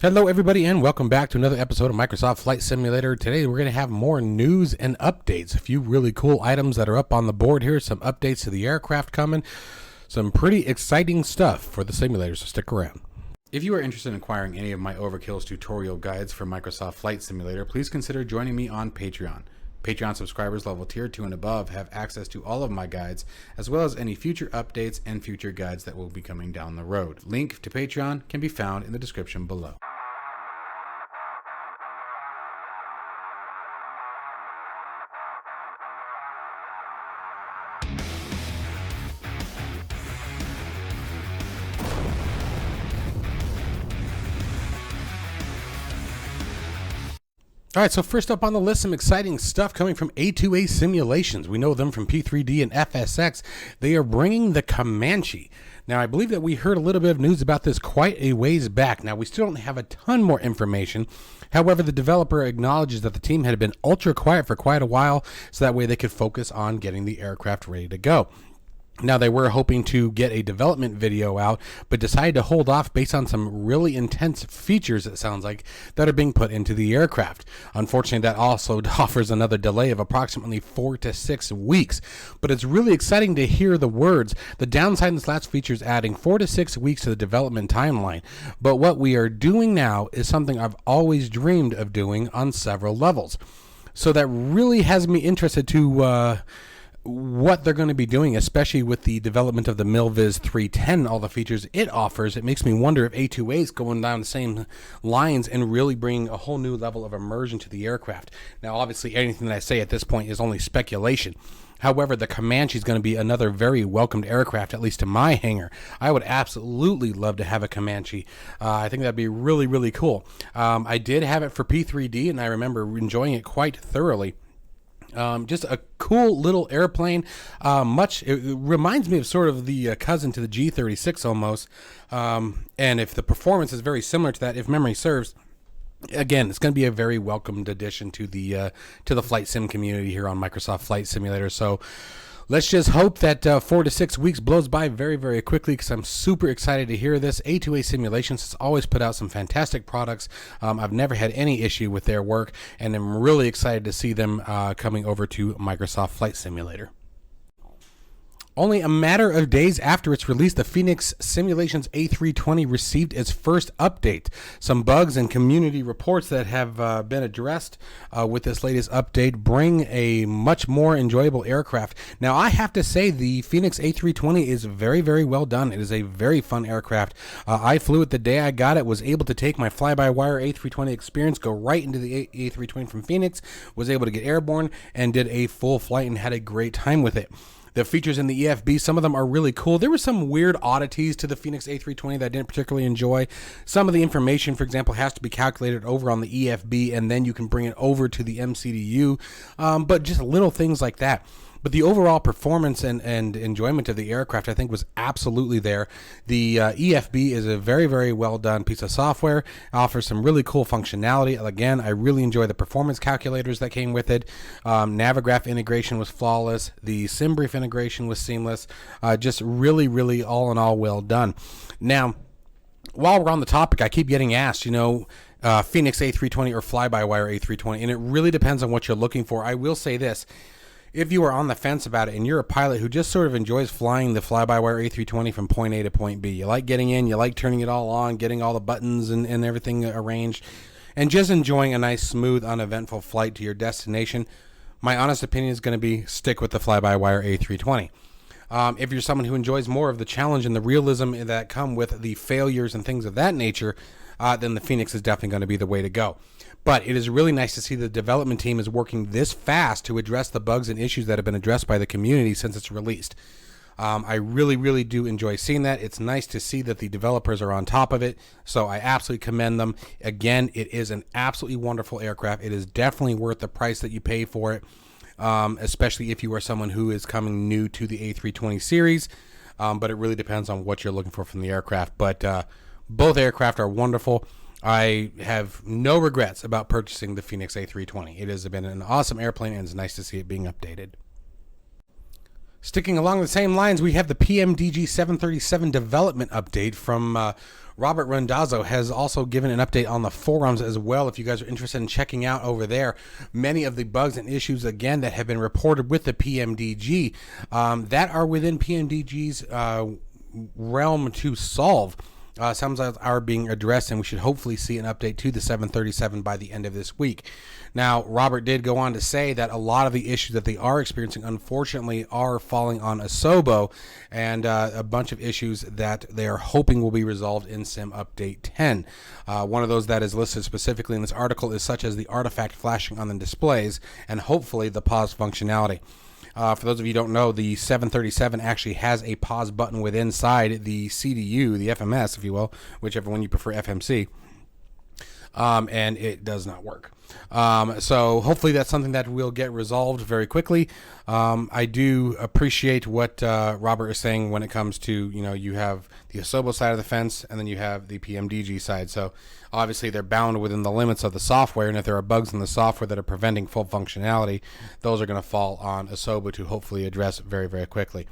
Hello everybody and welcome back to another episode of Microsoft Flight Simulator. Today we're going to have more news and updates. A few really cool items that are up on the board here. Some updates to the aircraft coming. Some pretty exciting stuff for the simulator, so stick around. If you are interested in acquiring any of my Overkill's tutorial guides for Microsoft Flight Simulator, please consider joining me on Patreon. Patreon subscribers level tier 2 and above have access to all of my guides, as well as any future updates and future guides that will be coming down the road. Link to Patreon can be found in the description below. All right, so first up on the list, some exciting stuff coming from A2A Simulations. We know them from P3D and FSX. They are bringing the Comanche. Now, I believe that we heard a little bit of news about this quite a ways back. Now, we still don't have a ton more information. However, the developer acknowledges that the team had been ultra quiet for quite a while, so that way they could focus on getting the aircraft ready to go. Now, they were hoping to get a development video out, but decided to hold off based on some really intense features, it sounds like, that are being put into the aircraft. Unfortunately, that also offers another delay of approximately 4 to 6 weeks. But it's really exciting to hear the words. The downside in this last feature is adding 4 to 6 weeks to the development timeline. But what we are doing now is something I've always dreamed of doing on several levels. So that really has me interested to what they're going to be doing, especially with the development of the MilVis 310, all the features it offers. It makes me wonder if A2A is going down the same lines and really bringing a whole new level of immersion to the aircraft. Now, obviously, anything that I say at this point is only speculation. However, the Comanche is going to be another very welcomed aircraft, at least to my hangar. I would absolutely love to have a Comanche. I think that'd be really, really cool. I did have it for P3D, and I remember enjoying it quite thoroughly. Just a cool little airplane. It reminds me of sort of the cousin to the G36 almost. And if the performance is very similar to that, if memory serves, again, it's going to be a very welcomed addition to the flight sim community here on Microsoft Flight Simulator. So let's just hope that 4 to 6 weeks blows by very, very quickly, because I'm super excited to hear this. A2A Simulations has always put out some fantastic products. I've never had any issue with their work, and I'm really excited to see them coming over to Microsoft Flight Simulator. Only a matter of days after its release, the Phoenix Simulations A320 received its first update. Some bugs and community reports that have been addressed with this latest update bring a much more enjoyable aircraft. Now, I have to say the Phoenix A320 is very, very well done. It is a very fun aircraft. I flew it the day I got it, was able to take my Flybywire A320 experience, go right into the A320 from Phoenix, was able to get airborne, and did a full flight and had a great time with it. The features in the EFB, some of them are really cool. There were some weird oddities to the Phoenix A320 that I didn't particularly enjoy. Some of the information, for example, has to be calculated over on the EFB, and then you can bring it over to the MCDU. But just little things like that. But the overall performance and enjoyment of the aircraft, I think, was absolutely there. The EFB is a very, very well done piece of software. It offers some really cool functionality. Again, I really enjoy the performance calculators that came with it. Navigraph integration was flawless. The SimBrief integration was seamless. Just really, really all in all well done. Now, while we're on the topic, I keep getting asked, Phoenix A320 or Flybywire A320, and it really depends on what you're looking for. I will say this. If you are on the fence about it and you're a pilot who just sort of enjoys flying the Flybywire A320 from point A to point B, you like getting in, you like turning it all on, getting all the buttons and everything arranged, and just enjoying a nice, smooth, uneventful flight to your destination, my honest opinion is going to be stick with the Flybywire A320. If you're someone who enjoys more of the challenge and the realism that come with the failures and things of that nature, then the Phoenix is definitely going to be the way to go. But it is really nice to see the development team is working this fast to address the bugs and issues that have been addressed by the community since it's released. I really, really do enjoy seeing that. It's nice to see that the developers are on top of it, so I absolutely commend them. Again, it is an absolutely wonderful aircraft. It is definitely worth the price that you pay for it, especially if you are someone who is coming new to the A320 series. But it really depends on what you're looking for from the aircraft. But both aircraft are wonderful. I have no regrets about purchasing the Phoenix A320. It has been an awesome airplane, and it's nice to see it being updated. Sticking along the same lines, we have the PMDG 737 development update from Robert Randazzo has also given an update on the forums as well. If you guys are interested in checking out over there, many of the bugs and issues, again, that have been reported with the PMDG that are within PMDG's realm to solve. Some are being addressed, and we should hopefully see an update to the 737 by the end of this week. Now, Robert did go on to say that a lot of the issues that they are experiencing, unfortunately, are falling on Asobo, and a bunch of issues that they are hoping will be resolved in Sim Update 10. One of those that is listed specifically in this article is such as the artifact flashing on the displays, and hopefully the pause functionality. For those of you who don't know, the 737 actually has a pause button within inside the CDU, the FMS, if you will, whichever one you prefer, FMC, and it does not work. So hopefully that's something that will get resolved very quickly. I do appreciate what Robert is saying when it comes to, you have the Asobo side of the fence, and then you have the PMDG side. So obviously they're bound within the limits of the software, and if there are bugs in the software that are preventing full functionality, those are going to fall on Asobo to hopefully address very, very quickly.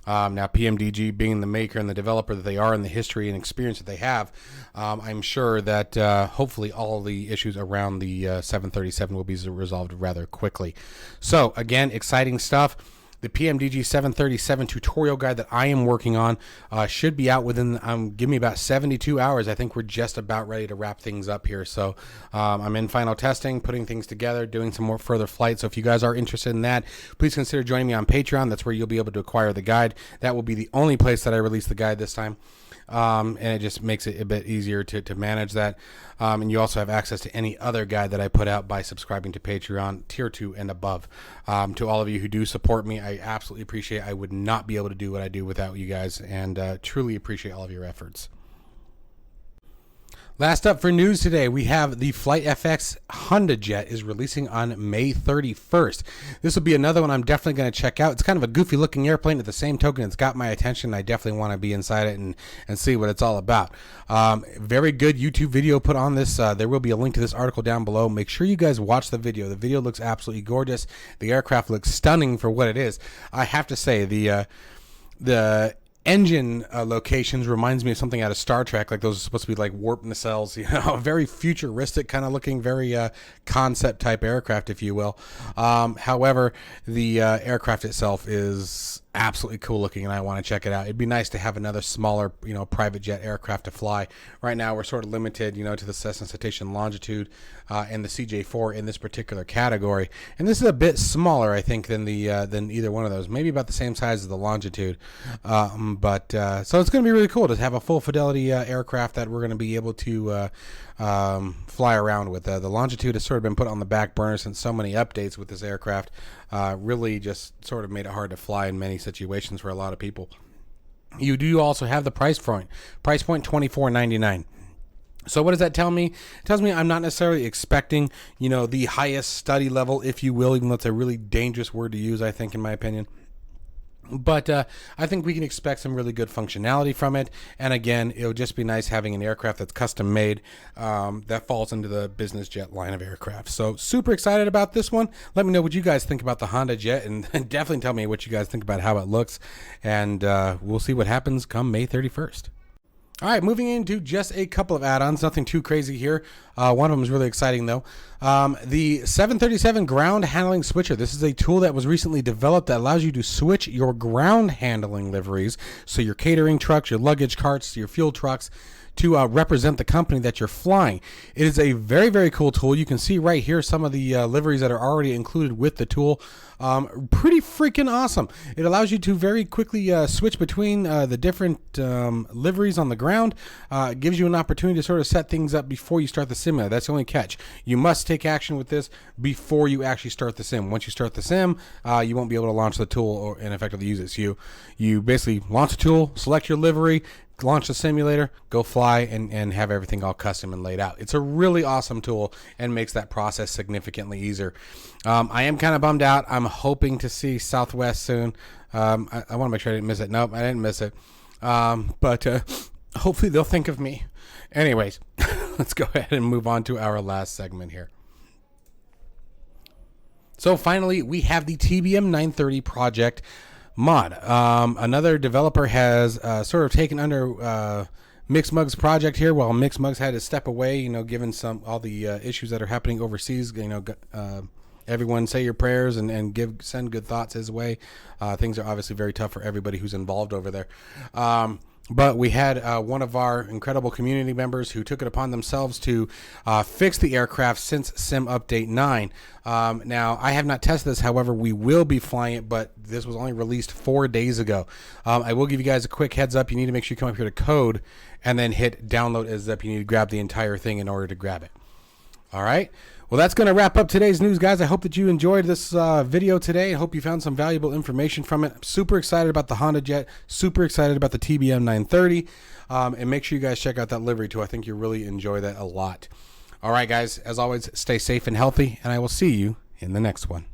Now, PMDG being the maker and the developer that they are, and the history and experience that they have, I'm sure that hopefully all the issues around the 737 will be resolved rather quickly. So, again, exciting stuff. The PMDG 737 tutorial guide that I am working on should be out within, give me about 72 hours. I think we're just about ready to wrap things up here. So I'm in final testing, putting things together, doing some more further flights. So if you guys are interested in that, please consider joining me on Patreon. That's where you'll be able to acquire the guide. That will be the only place that I release the guide this time. And it just makes it a bit easier to manage that. And you also have access to any other guide that I put out by subscribing to Patreon, tier 2 and above. To all of you who do support me, I absolutely appreciate it. I would not be able to do what I do without you guys, and truly appreciate all of your efforts. Last up for news today, we have the Flight FX Honda Jet is releasing on May 31st. This will be another one I'm definitely going to check out. It's kind of a goofy looking airplane. At the same token, it's got my attention. I definitely want to be inside it and see what it's all about. Very good YouTube video put on this. There will be a link to this article down below. Make sure you guys watch the video. The video looks absolutely gorgeous. The aircraft looks stunning for what it is. I have to say, the engine locations reminds me of something out of Star Trek, like those are supposed to be like warp nacelles, very futuristic kind of looking, very concept type aircraft, if you will. However, the aircraft itself is absolutely cool looking, and I want to check it out. It'd be nice to have another smaller, private jet aircraft to fly. Right now, we're sort of limited, to the Cessna Citation Longitude and the CJ4 in this particular category. And this is a bit smaller, I think, than either one of those. Maybe about the same size as the Longitude. So it's going to be really cool to have a full fidelity aircraft that we're going to be able to fly around with. The Longitude has sort of been put on the back burner since so many updates with this aircraft. Really just sort of made it hard to fly in many situations for a lot of people. You do also have the price point $24.99. So what does that tell me? It tells me I'm not necessarily expecting, the highest study level, if you will, even though it's a really dangerous word to use, I think, in my opinion. But I think we can expect some really good functionality from it. And again, it would just be nice having an aircraft that's custom made that falls into the business jet line of aircraft. So super excited about this one. Let me know what you guys think about the Honda Jet, and definitely tell me what you guys think about how it looks. And we'll see what happens come May 31st. All right, moving into just a couple of add-ons, nothing too crazy here. One of them is really exciting, though. The 737 ground handling switcher. This is a tool that was recently developed that allows you to switch your ground handling liveries, so your catering trucks, your luggage carts, your fuel trucks, to represent the company that you're flying. It is a very, very cool tool. You can see right here some of the liveries that are already included with the tool. Pretty freaking awesome. It allows you to very quickly switch between the different liveries on the ground. It gives you an opportunity to sort of set things up before you start the simulator. That's the only catch. You must take action with this before you actually start the sim. Once you start the sim, you won't be able to launch the tool and effectively use it. So you basically launch the tool, select your livery, launch the simulator, go fly, and have everything all custom and laid out. It's a really awesome tool and makes that process significantly easier. I am kind of bummed out. I'm hoping to see Southwest soon. I want to make sure I didn't miss it. Nope, I didn't miss it. But hopefully they'll think of me. Anyways, let's go ahead and move on to our last segment here. So finally, we have the TBM-930 project mod. Another developer has sort of taken under Mixmug's project here, while Mixmug's had to step away, given all the issues that are happening overseas. Everyone say your prayers and send good thoughts his way. Things are obviously very tough for everybody who's involved over there. But we had one of our incredible community members who took it upon themselves to fix the aircraft since Sim Update 9. Now, I have not tested this. However, we will be flying it, but this was only released 4 days ago. I will give you guys a quick heads up. You need to make sure you come up here to code and then hit download as zip. You need to grab the entire thing in order to grab it. All right. Well, that's going to wrap up today's news, guys. I hope that you enjoyed this video today. I hope you found some valuable information from it. I'm super excited about the Honda Jet. Super excited about the TBM-930. And make sure you guys check out that livery, too. I think you'll really enjoy that a lot. All right, guys. As always, stay safe and healthy, and I will see you in the next one.